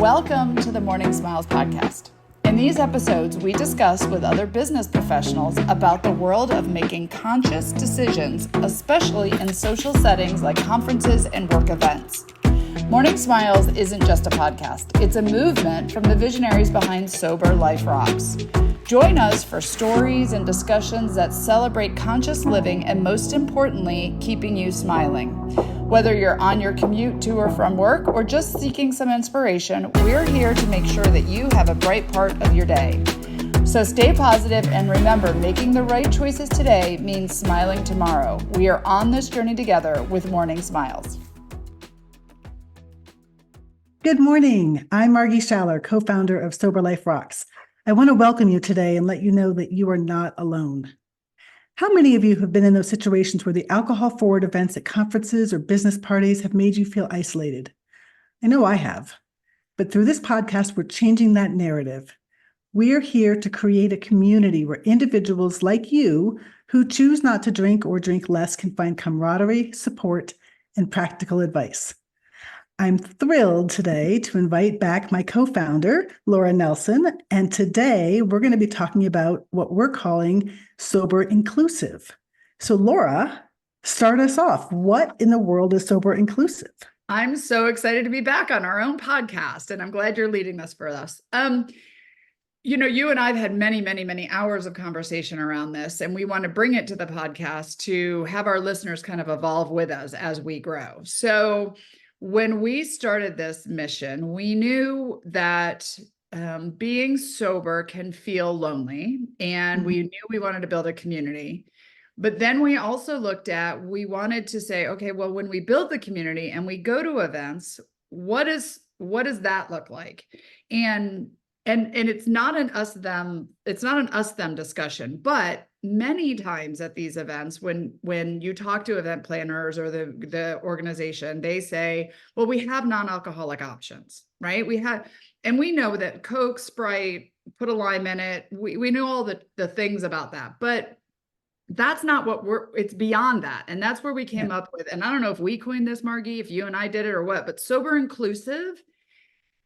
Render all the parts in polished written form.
Welcome to the Morning Smiles podcast. In these episodes, we discuss with other business professionals about the world of making conscious decisions, especially in social settings like conferences and work events. Morning Smiles isn't just a podcast. It's a movement from the visionaries behind Sober Life Rocks. Join us for stories and discussions that celebrate conscious living and, most importantly, keeping you smiling. Whether you're on your commute to or from work or just seeking some inspiration, we're here to make sure that you have a bright part of your day. So stay positive and remember, making the right choices today means smiling tomorrow. We are on this journey together with Morning Smiles. Good morning. I'm Margy Schaller, co-founder of Sober Life Rocks. I want to welcome you today and let you know that you are not alone. How many of you have been in those situations where the alcohol-forward events at conferences or business parties have made you feel isolated? I know I have. But through this podcast, we're changing that narrative. We are here to create a community where individuals like you who choose not to drink or drink less can find camaraderie, support, and practical advice. I'm thrilled today to invite back my co-founder, Laura Nelson, and today we're going to be talking about what we're calling Sober Inclusive. So Laura, start us off. What in the world is Sober Inclusive? I'm so excited to be back on our own podcast, and I'm glad you're leading this for us. You and I have had many hours of conversation around this, and we want to bring it to the podcast to have our listeners kind of evolve with us as we grow. So when we started this mission, we knew that being sober can feel lonely, and we knew we wanted to build a community. But then we also we wanted to say, okay, well, when we build the community and we go to events, what does that look like? And it's not an us them discussion, but many times at these events, when you talk to event planners or the organization, they say, well, we have non-alcoholic options, right? We know that Coke, Sprite, put a lime in it. We know all the things about that, but that's not it's beyond that. And that's where we came up with, and I don't know if we coined this, Margy, if you and I did it or what, but Sober Inclusive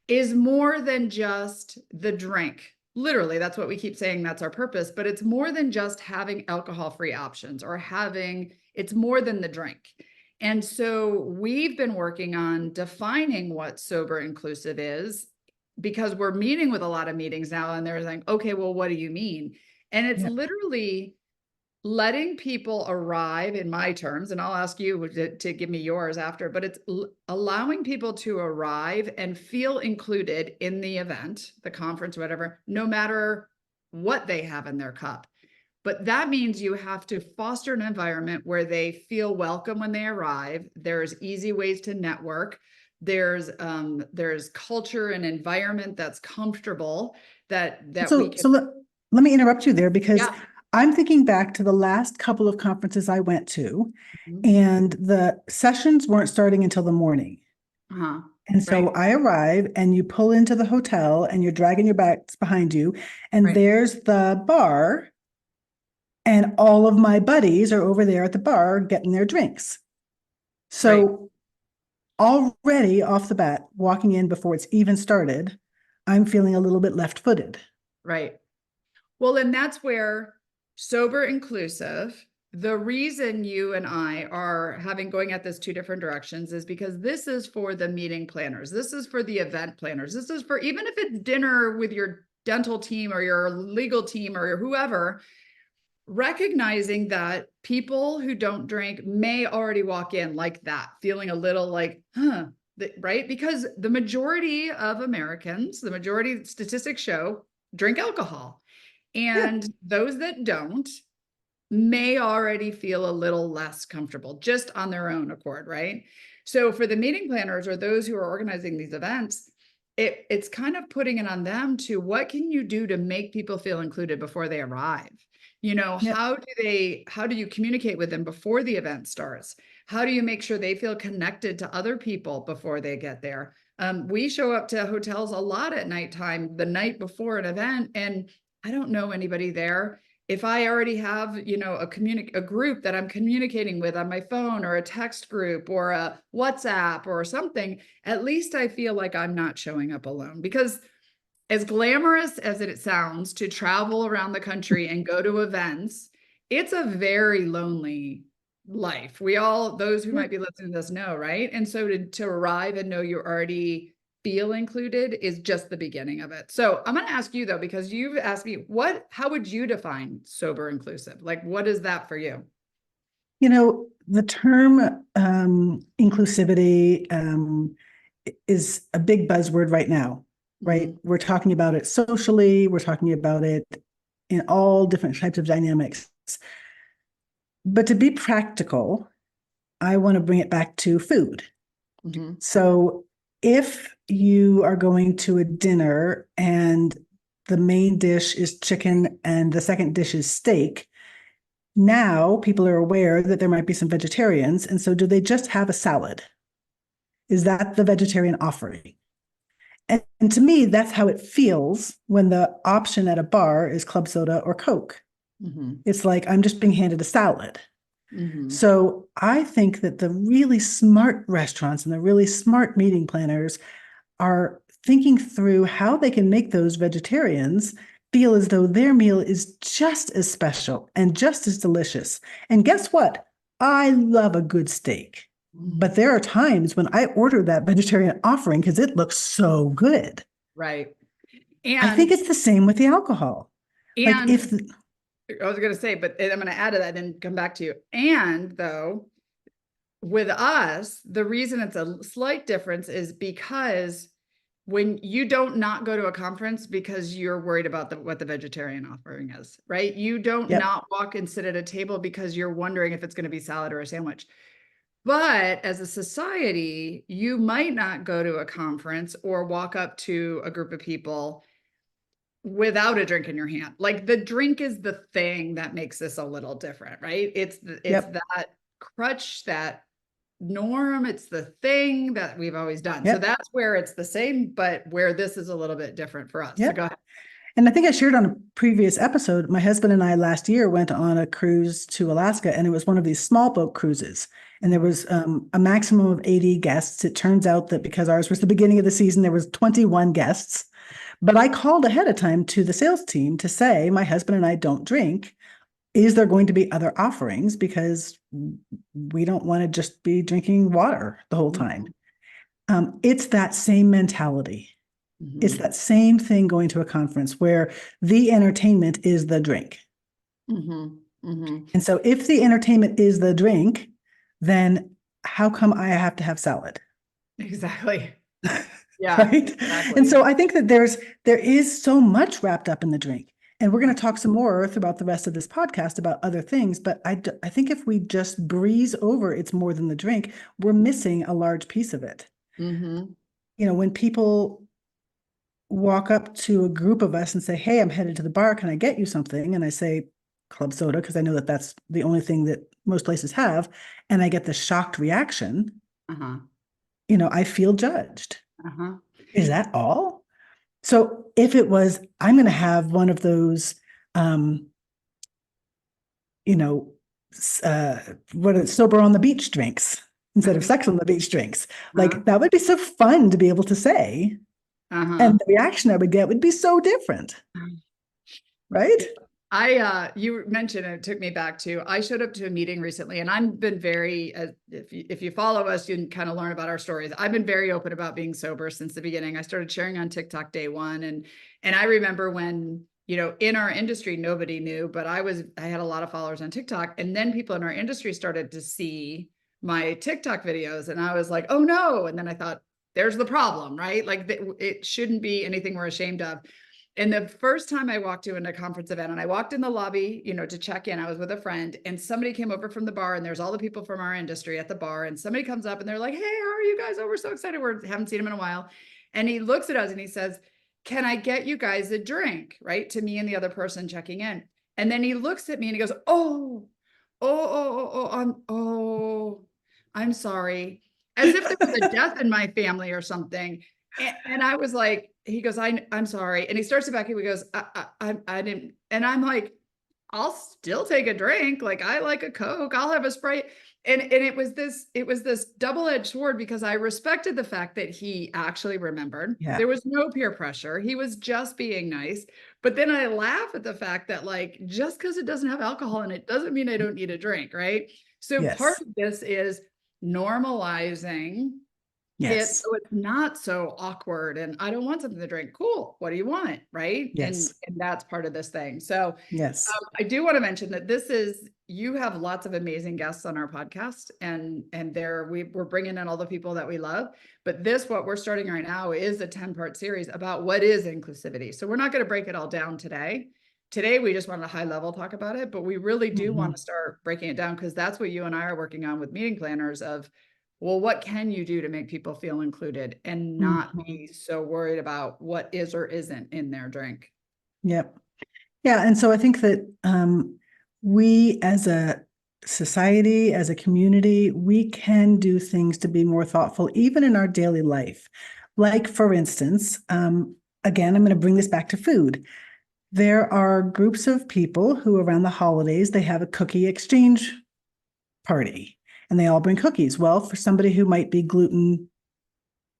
is more than just the drink. Literally, that's what we keep saying, that's our purpose, but it's more than just having alcohol-free options it's more than the drink. And so we've been working on defining what Sober Inclusive is, because we're meeting with a lot of meetings now and they're like, okay, well, what do you mean? And it's literally letting people arrive, in my terms, and I'll ask you to give me yours after, but it's allowing people to arrive and feel included in the event, the conference, whatever, no matter what they have in their cup. But that means you have to foster an environment where they feel welcome when they arrive. There's easy ways to network. There's culture and environment that's comfortable that we can. So let me interrupt you there, because I'm thinking back to the last couple of conferences I went to, and the sessions weren't starting until the morning. And so I arrive and you pull into the hotel and you're dragging your bags behind you, and there's the bar, and all of my buddies are over there at the bar getting their drinks. So already off the bat, walking in before it's even started, I'm feeling a little bit left-footed. Right. Well, and that's where Sober Inclusive, the reason you and I are going at this two different directions is because this is for the meeting planners. This is for the event planners. This is for, even if it's dinner with your dental team or your legal team or whoever, recognizing that people who don't drink may already walk in like that, feeling a little like, right? Because the majority of Americans, the majority statistics show, drink alcohol. And those that don't may already feel a little less comfortable just on their own accord, right? So for the meeting planners or those who are organizing these events, it's kind of putting it on them to, what can you do to make people feel included before they arrive? How do you communicate with them before the event starts? How do you make sure they feel connected to other people before they get there? We show up to hotels a lot at nighttime, the night before an event, and I don't know anybody there. if I already have, a group that I'm communicating with on my phone, or a text group, or a WhatsApp or something, at least I feel like I'm not showing up alone. Because as glamorous as it sounds to travel around the country and go to events, it's a very lonely life. We all, those who might be listening to this know, right? And so to arrive and know you already feel included is just the beginning of it. So I'm going to ask you though, because you've asked me, how would you define sober inclusive? Like, what is that for you? The term inclusivity is a big buzzword right now, right? Mhm. We're talking about it socially, we're talking about it in all different types of dynamics. But to be practical, I want to bring it back to food. Mhm. So if you are going to a dinner and the main dish is chicken and the second dish is steak, now people are aware that there might be some vegetarians. And so do they just have a salad? Is that the vegetarian offering? And to me, that's how it feels when the option at a bar is club soda or Coke. Mhm. It's like I'm just being handed a salad. Mhm. So I think that the really smart restaurants and the really smart meeting planners are thinking through how they can make those vegetarians feel as though their meal is just as special and just as delicious. And guess what? I love a good steak. But there are times when I order that vegetarian offering because it looks so good. Right. I think And, it's the same with the alcohol. Like and I was going to say, but I'm going to add to that and come back to you. And though, with us, the reason it's a slight difference is because when you don't not go to a conference because you're worried about what the vegetarian offering is, right? You don't yep, not walk and sit at a table because you're wondering if it's going to be salad or a sandwich. But as a society, you might not go to a conference or walk up to a group of people without a drink in your hand. Like, the drink is the thing that makes this a little different, right? It's yep, that crutch, that norm, it's the thing that we've always done. So yep, that's where it's the same, but where this is a little bit different for us. So go yep. ahead. And I think I shared on a previous episode, my husband and I last year went on a cruise to Alaska, and it was one of these small boat cruises. And there was a maximum of 80 guests. It turns out that because ours was the beginning of the season, there was 21 guests. But I called ahead of time to the sales team to say, my husband and I don't drink. Is there going to be other offerings? Because we don't want to just be drinking water the whole time. Mhm. It's that same mentality. It's Mhm. that same thing going to a conference where the entertainment is the drink. Mhm. Mhm. And so if the entertainment is the drink, then how come I have to have salad? Exactly. Yeah, Right? And exactly. so I think that there is so much wrapped up in the drink. And we're going to talk some more throughout the rest of this podcast about other things. But I think if we just breeze over it's more than the drink, we're missing a large piece of it. Mhm. When people walk up to a group of us and say, hey, I'm headed to the bar. Can I get you something? And I say, club soda, because I know that that's the only thing that most places have. And I get the shocked reaction, Uh-huh. I feel judged. Uh-huh. Is that all? So if it was, I'm going to have one of those, um, you know, what are sober on the beach drinks instead of sex on the beach drinks, Uh-huh. like that would be so fun to be able to say. Uh-huh. And the reaction I would get would be so different, right? You mentioned, it took me back to, I showed up to a meeting recently, and I've been very, if you follow us, you can kind of learn about our stories. I've been very open about being sober since the beginning. I started sharing on TikTok day one. And I remember when, in our industry, nobody knew, but I had a lot of followers on TikTok. And then people in our industry started to see my TikTok videos, and I was like, oh no. And then I thought, there's the problem, right? Like, it shouldn't be anything we're ashamed of. And the first time I walked to a conference event, and I walked in the lobby, to check in, I was with a friend, and somebody came over from the bar, and there's all the people from our industry at the bar. And somebody comes up and they're like, hey, how are you guys? Oh, we're so excited. We haven't seen him in a while. And he looks at us and he says, can I get you guys a drink? Right. To me and the other person checking in. And then he looks at me and he goes, I'm sorry. As if there was a death in my family or something. And I was like, he goes, I'm sorry. And he starts to back up. He goes, I didn't. And I'm like, I'll still take a drink. Like I like a Coke, I'll have a Sprite. And it was this double-edged sword because I respected the fact that he actually remembered. Yeah. There was no peer pressure. He was just being nice. But then I laugh at the fact that like just because it doesn't have alcohol in it doesn't mean I don't need a drink, right? So part Yes. of this is normalizing it Yes. so it's not so awkward and I don't want something to drink. Cool. What do you want? Right. And Yes. that's part of this thing. So Yes. I do want to mention that this is you have lots of amazing guests on our podcast and we're bringing in all the people that we love. But this, what we're starting right now is a 10-part series about what is inclusivity. So we're not going to break it all down today. Today, we just want to high level talk about it, but we really do want to start breaking it down because that's what you and I are working on with meeting planners of, well, what can you do to make people feel included and not Mhm. be so worried about what is or isn't in their drink? Yep. Yeah. And so I think that we as a society, as a community, we can do things to be more thoughtful, even in our daily life. Like, for instance, again, I'm going to bring this back to food. There are groups of people who around the holidays, they have a cookie exchange party and they all bring cookies. Well, for somebody who might be gluten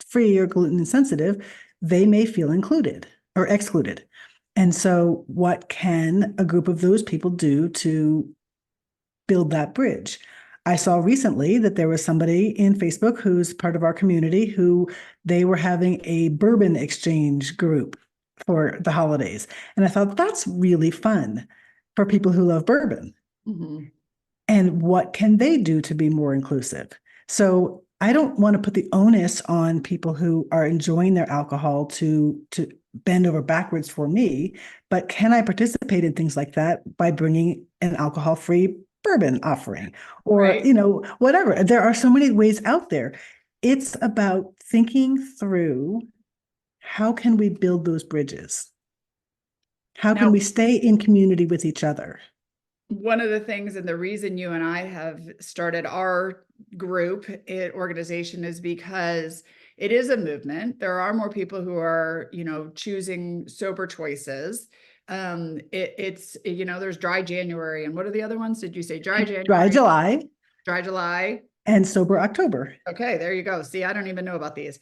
free or gluten insensitive, they may feel included or excluded. And so, what can a group of those people do to build that bridge? I saw recently that there was somebody in Facebook who's part of our community who they were having a bourbon exchange group for the holidays. And I thought that's really fun for people who love bourbon. Mm-hmm. And what can they do to be more inclusive? So I don't want to put the onus on people who are enjoying their alcohol to bend over backwards for me, but can I participate in things like that by bringing an alcohol-free bourbon offering or, Right. whatever. There are so many ways out there. It's about thinking through how can we build those bridges? How can Now, we stay in community with each other? one of the things and the reason you and I have started our organization is because it is a movement. There are more people who are, choosing sober choices. There's dry January and what are the other ones? Did you say dry Dry January, July dry July? and sober October. Okay, there you go. See, I don't even know about these.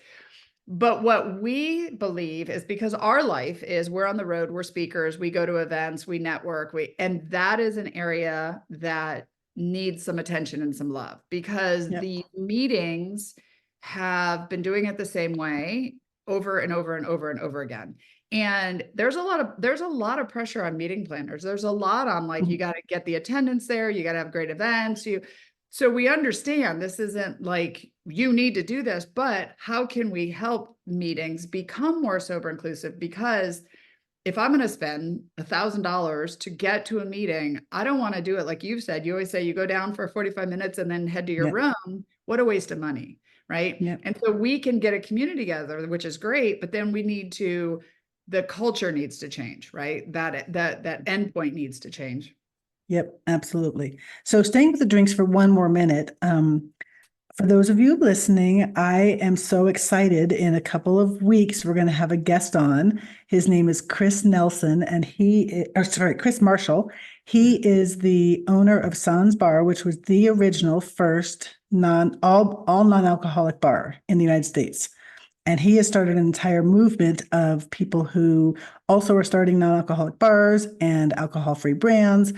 But what we believe is because our life is we're on the road, we're speakers, we go to events, we network, and that is an area that needs some attention and some love because Yep. the meetings have been doing it the same way over and over and over and over again. And there's a lot of pressure on meeting planners. There's a lot on like you got to get the attendance there, you got to have great events, so we understand this isn't like you need to do this, but how can we help meetings become more sober inclusive? Because if I'm going to spend $1,000 to get to a meeting, I don't want to do it like you said. You always say you go down for 45 minutes and then head to your Yep. room. What a waste of money, right? Yep. And so we can get a community together, which is great, but then the culture needs to change, right? That endpoint needs to change. Yep, absolutely. So staying with the drinks for one more minute. For those of you listening, I am so excited. In a couple of weeks, we're going to have a guest on. His name is Chris Nelson, and Chris Marshall. He is the owner of Sans Bar, which was the original first all non-alcoholic bar in the United States. And he has started an entire movement of people who also are starting non-alcoholic bars and alcohol-free brands.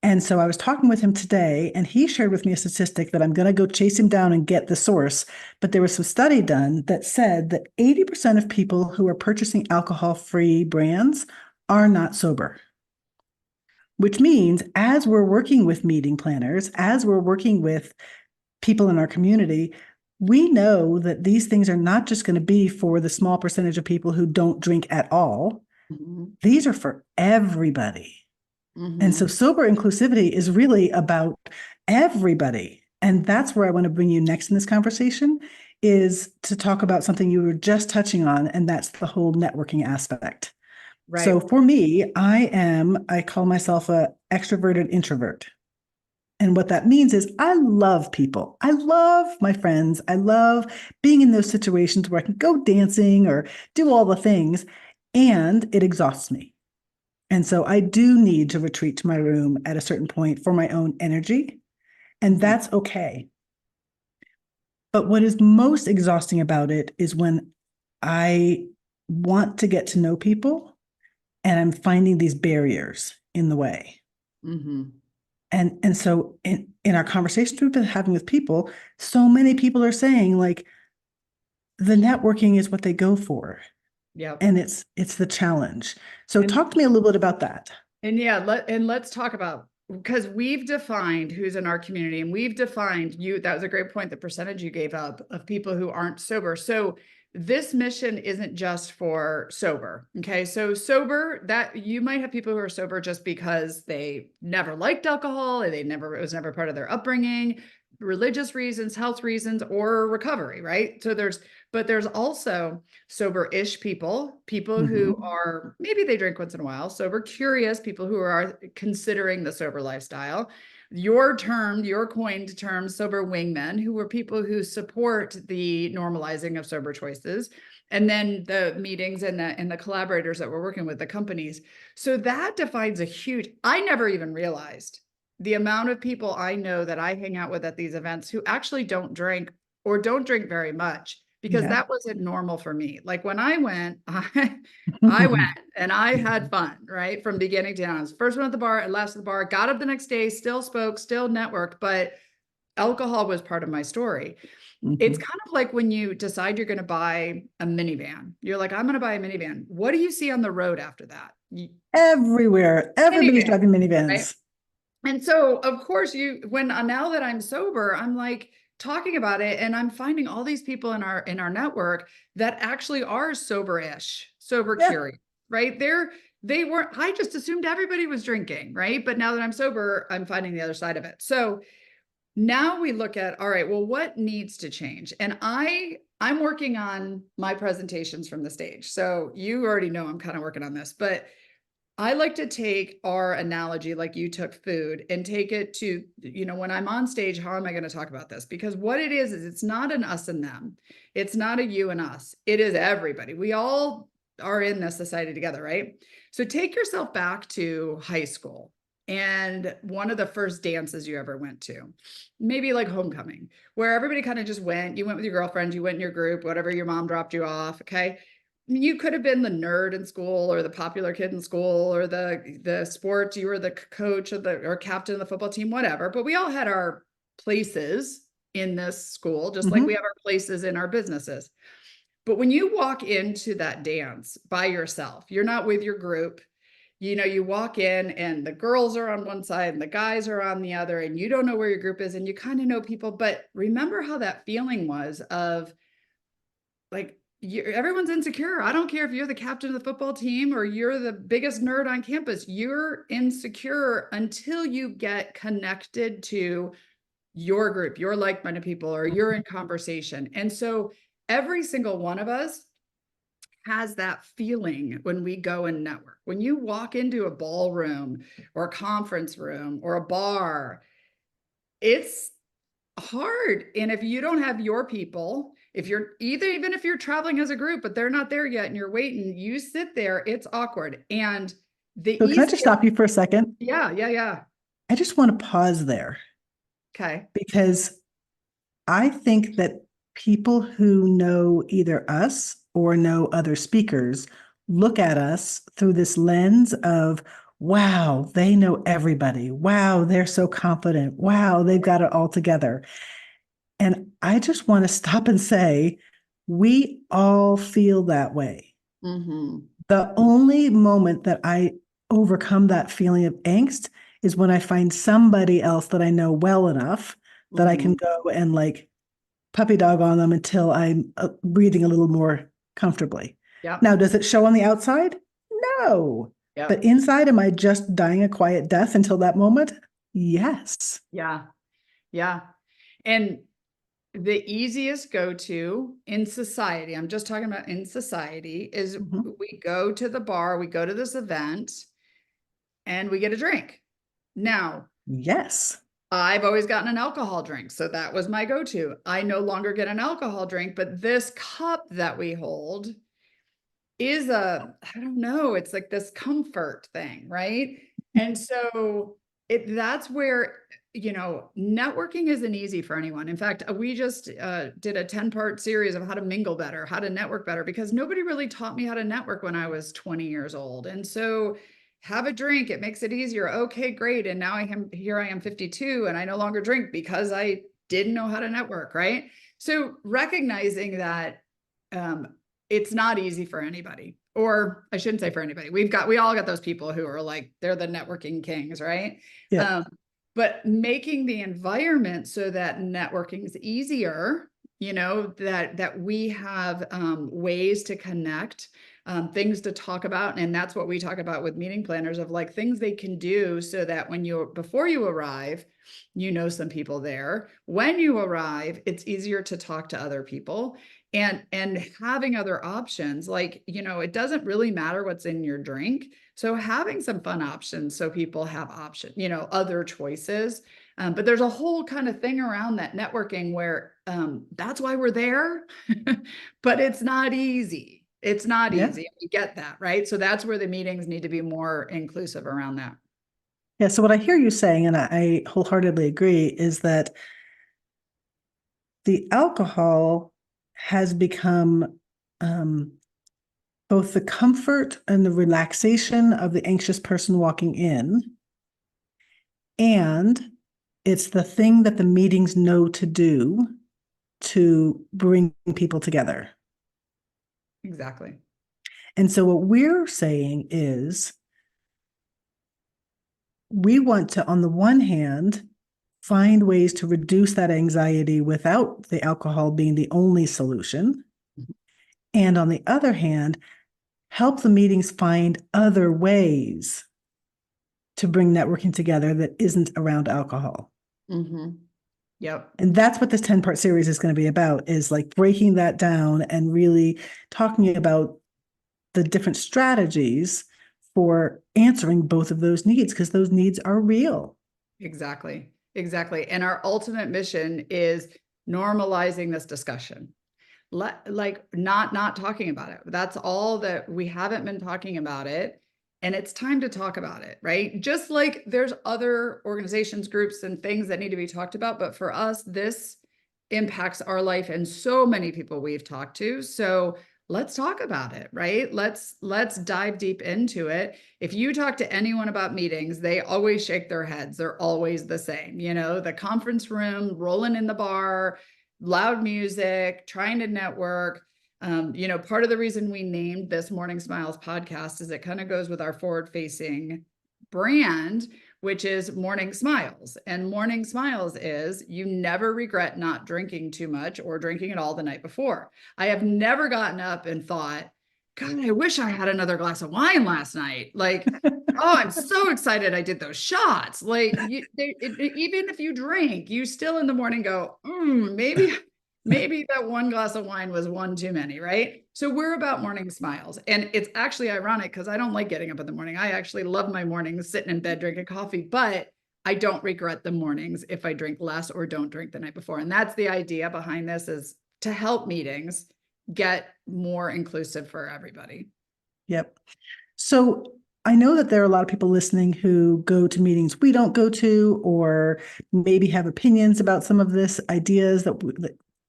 And so I was talking with him today, and he shared with me a statistic that I'm going to go chase him down and get the source. But there was some study done that said that 80% of people who are purchasing alcohol-free brands are not sober. Which means as we're working with meeting planners, as we're working with people in our community, we know that these things are not just going to be for the small percentage of people who don't drink at all. Mm-hmm. These are for everybody. And so sober inclusivity is really about everybody. And that's where I want to bring you next in this conversation is to talk about something you were just touching on, and that's the whole networking aspect. Right. So for me, I call myself an extroverted introvert. And what that means is I love people. I love my friends. I love being in those situations where I can go dancing or do all the things, and it exhausts me. And so I do need to retreat to my room at a certain point for my own energy, and that's okay. But what is most exhausting about it is when I want to get to know people and I'm finding these barriers in the way. Mm-hmm. And so in our conversations we've been having with people, so many people are saying like the networking is what they go for. Yep. And it's the challenge. So And talk to me a little bit about that. And yeah, let's talk about, because we've defined who's in our community, and we've defined you. That was a great point, the percentage you gave up of people who aren't sober. So this mission isn't just for sober. Okay. So sober, that you might have people who are sober just because they never liked alcohol, or it was never part of their upbringing, religious reasons, health reasons, or recovery, right? But there's also sober-ish people who Mhm. are, maybe they drink once in a while, sober curious people who are considering the sober lifestyle. Your coined term, sober wingmen, who are people who support the normalizing of sober choices. And then the meetings and the collaborators that we're working with, the companies. So that defines I never even realized the amount of people I know that I hang out with at these events who actually don't drink, or don't drink very much, because Yeah. that wasn't normal for me. Like when I went, I went and I had fun, right? From beginning to end. I was first one at the bar and last at the bar, got up the next day, still spoke, still networked, but alcohol was part of my story. It's Mhm. kind of like when you decide you're going to buy a minivan. You're like, I'm going to buy a minivan. What do you see on the road after that? Everywhere, everybody's Minivan, driving right? minivans. And so, of course, now that I'm sober, I'm like talking about it, and I'm finding all these people in our network that actually are sober-ish, sober Yeah. curious, right? They weren't, I just assumed everybody was drinking, right? But now that I'm sober, I'm finding the other side of it. So now we look at, all right, well, what needs to change? And I'm working on my presentations from the stage. So you already know I'm kind of working on this, but I like to take our analogy, like you took food, and take it to, when I'm on stage, how am I going to talk about this? Because what it is it's not an us and them. It's not a you and us. It is everybody. We all are in this society together, right? So take yourself back to high school and one of the first dances you ever went to, maybe like homecoming, where everybody kind of just went. You went with your girlfriend, you went in your group, whatever, your mom dropped you off. Okay. You could have been the nerd in school, or the popular kid in school, or the sports, you were the coach or captain of the football team, whatever. But we all had our places in this school, just like we Mhm. have our places in our businesses. But when you walk into that dance by yourself, you're not with your group. You walk in and the girls are on one side and the guys are on the other, and you don't know where your group is, and you kind of know people. But remember how that feeling was of like, everyone's insecure. I don't care if you're the captain of the football team or you're the biggest nerd on campus. You're insecure until you get connected to your group, your like-minded people, or you're in conversation. And so every single one of us has that feeling when we go and network. When you walk into a ballroom or a conference room or a bar, it's hard. And if you don't have your people, if you're even if you're traveling as a group, but they're not there yet and you're waiting, you sit there, it's awkward. And the So can I just easiest, stop you for a second? yeah. I just want to pause there Okay. because I think that people who know either us or know other speakers look at us through this lens of, wow, they know everybody. Wow, they're so confident. Wow, they've got it all together. And I just want to stop and say, we all feel that way. Mm-hmm. The only moment that I overcome that feeling of angst is when I find somebody else that I know well enough that I Mm-hmm. can go and like puppy dog on them until I'm breathing a little more comfortably. Yep. Now, does it show on the outside? No. But Yep. inside, am I just dying a quiet death until that moment? Yes. Yeah. Yeah. And the easiest go-to in society, I'm just talking about in society, is Mhm. we go to the bar, we go to this event, and we get a drink. Now, Yes. I've always gotten an alcohol drink, so that was my go-to. I no longer get an alcohol drink, but this cup that we hold is I don't know, it's like this comfort thing, right? And so that's where, networking isn't easy for anyone. In fact, we just did a 10-part series of how to mingle better, how to network better, because nobody really taught me how to network when I was 20 years old. And so have a drink, it makes it easier. Okay, great. And now I am 52 and I no longer drink because I didn't know how to network, right? So recognizing that it's not easy for anybody, or I shouldn't say for anybody. We all got those people who are like, they're the networking kings, right? Yeah. But making the environment so that networking is easier, that we have ways to connect, things to talk about. And that's what we talk about with meeting planners, of like things they can do so that before you arrive, some people there. When you arrive, it's easier to talk to other people, and having other options. Like, it doesn't really matter what's in your drink. So having some fun options so people have other choices. But there's a whole kind of thing around that networking where that's why we're there. But it's not easy. It's not Yeah. easy. You get that, right? So that's where the meetings need to be more inclusive around that. Yeah. So what I hear you saying, and I wholeheartedly agree, is that the alcohol has become both the comfort and the relaxation of the anxious person walking in, and it's the thing that the meetings know to do to bring people together. Exactly. And so what we're saying is we want to, on the one hand, find ways to reduce that anxiety without the alcohol being the only solution. And on the other hand, help the meetings find other ways to bring networking together that isn't around alcohol. Mm-hmm. Yep. And that's what this 10-part series is going to be about, is like breaking that down and really talking about the different strategies for answering both of those needs, because those needs are real. Exactly. Exactly. And our ultimate mission is normalizing this discussion. Like not talking about it. That's all that we haven't been talking about it. And it's time to talk about it, right? Just like there's other organizations, groups, and things that need to be talked about. But for us, this impacts our life and so many people we've talked to. So let's talk about it, right? Let's dive deep into it. If you talk to anyone about meetings, they always shake their heads. They're always the same, the conference room, rolling in the bar, loud music, trying to network. Part of the reason we named this Morning Smiles podcast is it kind of goes with our forward-facing brand, which is Morning Smiles. And Morning Smiles is you never regret not drinking too much or drinking it all the night before. I have never gotten up and thought, God, I wish I had another glass of wine last night. Like, oh, I'm so excited I did those shots. Like, even if you drink, you still in the morning go, maybe that one glass of wine was one too many, right? So we're about morning smiles. And it's actually ironic because I don't like getting up in the morning. I actually love my mornings sitting in bed drinking coffee, but I don't regret the mornings if I drink less or don't drink the night before. And that's the idea behind this, is to help meetings get more inclusive for everybody. Yep. So I know that there are a lot of people listening who go to meetings we don't go to, or maybe have opinions about some of this, ideas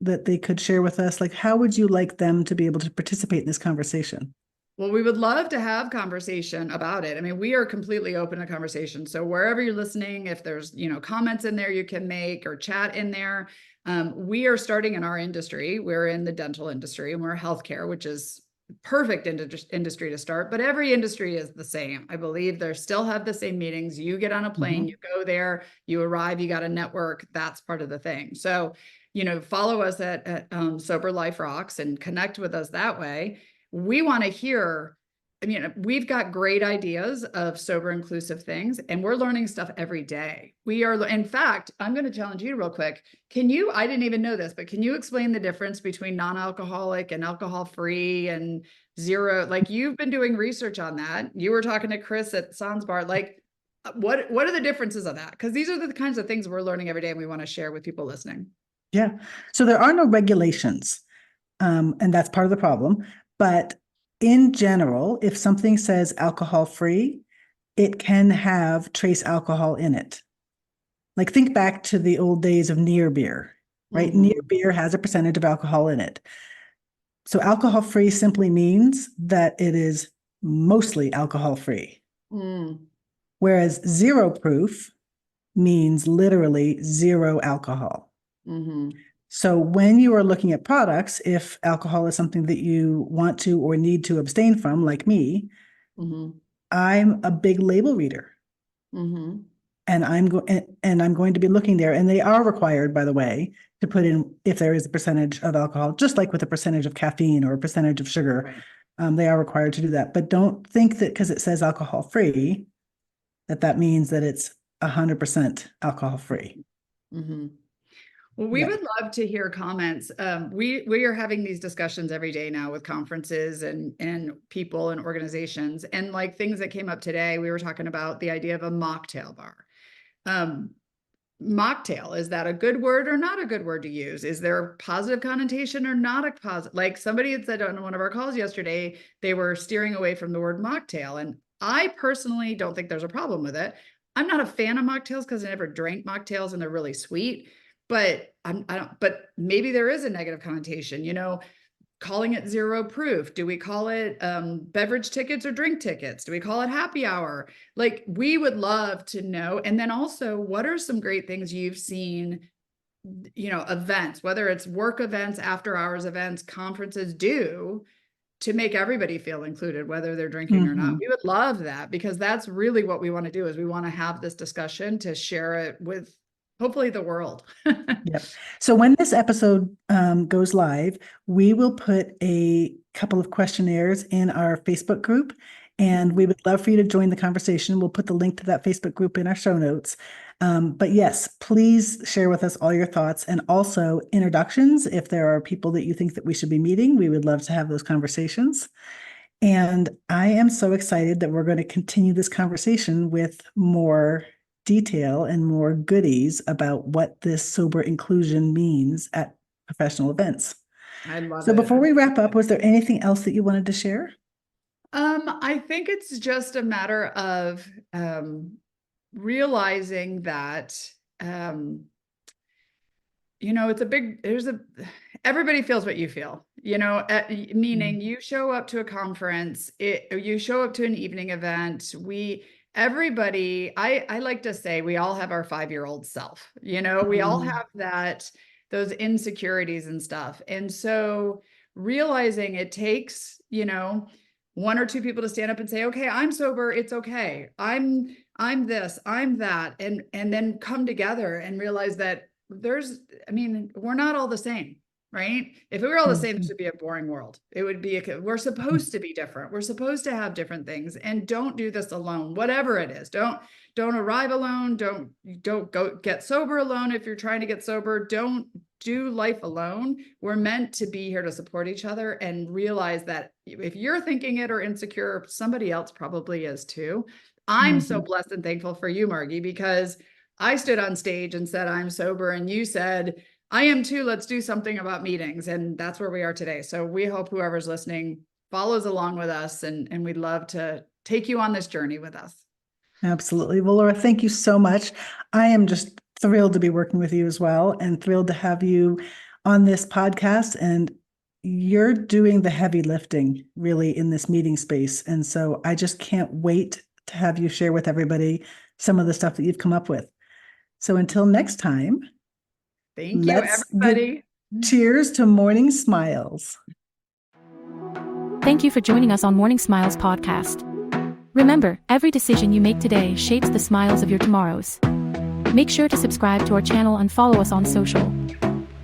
that they could share with us. Like, how would you like them to be able to participate in this conversation? Well, we would love to have conversation about it. I mean, we are completely open to conversation. So wherever you're listening, if there's, comments in there you can make, or chat in there. We are starting in our industry. We're in the dental industry and we're healthcare, which is perfect industry to start, but every industry is the same. I believe they still have the same meetings. You get on a plane, you go there, you arrive, you got a network. That's part of the thing. So, follow us at Sober Life Rocks and connect with us that way. We want to hear, we've got great ideas of sober inclusive things, and we're learning stuff every day. In fact, I'm going to challenge you real quick. I didn't even know this, but can you explain the difference between non-alcoholic and alcohol-free and zero? Like, you've been doing research on that. You were talking to Chris at Sansbar. Like, what are the differences of that? Because these are the kinds of things we're learning every day and we want to share with people listening. Yeah. So there are no regulations, and that's part of the problem. But in general, if something says alcohol-free, it can have trace alcohol in it. Like think back to the old days of near beer, right? Near beer has a percentage of alcohol in it. So alcohol-free simply means that it is mostly alcohol-free. Whereas zero proof means literally zero alcohol. So when you are looking at products, if alcohol is something that you want to or need to abstain from, like me, I'm a big label reader. And I'm going to be looking there, and they are required, by the way, to put in if there is a percentage of alcohol, just like with a percentage of caffeine or a percentage of sugar. They are required to do that. But don't think that because it says alcohol free, that means that it's 100% alcohol free. Well, we would love to hear comments. We are having these discussions every day now with conferences and people and organizations, and like things that came up today, we were talking about the idea of a mocktail bar. Mocktail, is that a good word or not a good word to use? Is there a positive connotation or not a positive? Like somebody had said on one of our calls yesterday, they were steering away from the word mocktail. And I personally don't think there's a problem with it. I'm not a fan of mocktails because I never drank mocktails and they're really sweet, but but maybe there is a negative connotation, calling it zero proof. Do we call it beverage tickets or drink tickets? Do we call it happy hour? Like, we would love to know. And then also, what are some great things you've seen, events, whether it's work events, after hours events, conferences do to make everybody feel included, whether they're drinking or not. We would love that, because that's really what we want to do, is we want to have this discussion to share it with hopefully the world. Yep. So when this episode goes live, we will put a couple of questionnaires in our Facebook group, and we would love for you to join the conversation. We'll put the link to that Facebook group in our show notes. But yes, please share with us all your thoughts, and also introductions. If there are people that you think that we should be meeting, we would love to have those conversations. And I am so excited that we're going to continue this conversation with more detail and more goodies about what this sober inclusion means at professional events. I love it. So before we wrap up, was there anything else that you wanted to share? I think it's just a matter of realizing that everybody feels what you feel, meaning you show up to a conference, you show up to an evening event, I like to say we all have our 5-year-old self, we all have those insecurities and stuff. And so realizing it takes, 1 or 2 people to stand up and say, okay, I'm sober. It's okay. I'm this, I'm that. And then come together and realize that we're not all the same. Right? If we were all the same, this would be a boring world. It would be, we're supposed to be different. We're supposed to have different things, and don't do this alone, whatever it is. Don't arrive alone. Don't go get sober alone. If you're trying to get sober, don't do life alone. We're meant to be here to support each other, and realize that if you're thinking it or insecure, somebody else probably is too. I'm so blessed and thankful for you, Margy, because I stood on stage and said, I'm sober. And you said, I am too. Let's do something about meetings. And that's where we are today. So we hope whoever's listening follows along with us, and we'd love to take you on this journey with us. Absolutely. Well, Laura, thank you so much. I am just thrilled to be working with you as well, and thrilled to have you on this podcast. And you're doing the heavy lifting really in this meeting space. And so I just can't wait to have you share with everybody some of the stuff that you've come up with. So until next time. Thank you, everybody. Cheers to Morning Smiles. Thank you for joining us on Morning Smiles podcast. Remember, every decision you make today shapes the smiles of your tomorrows. Make sure to subscribe to our channel and follow us on social.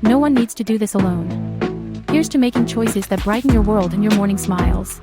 No one needs to do this alone. Here's to making choices that brighten your world and your morning smiles.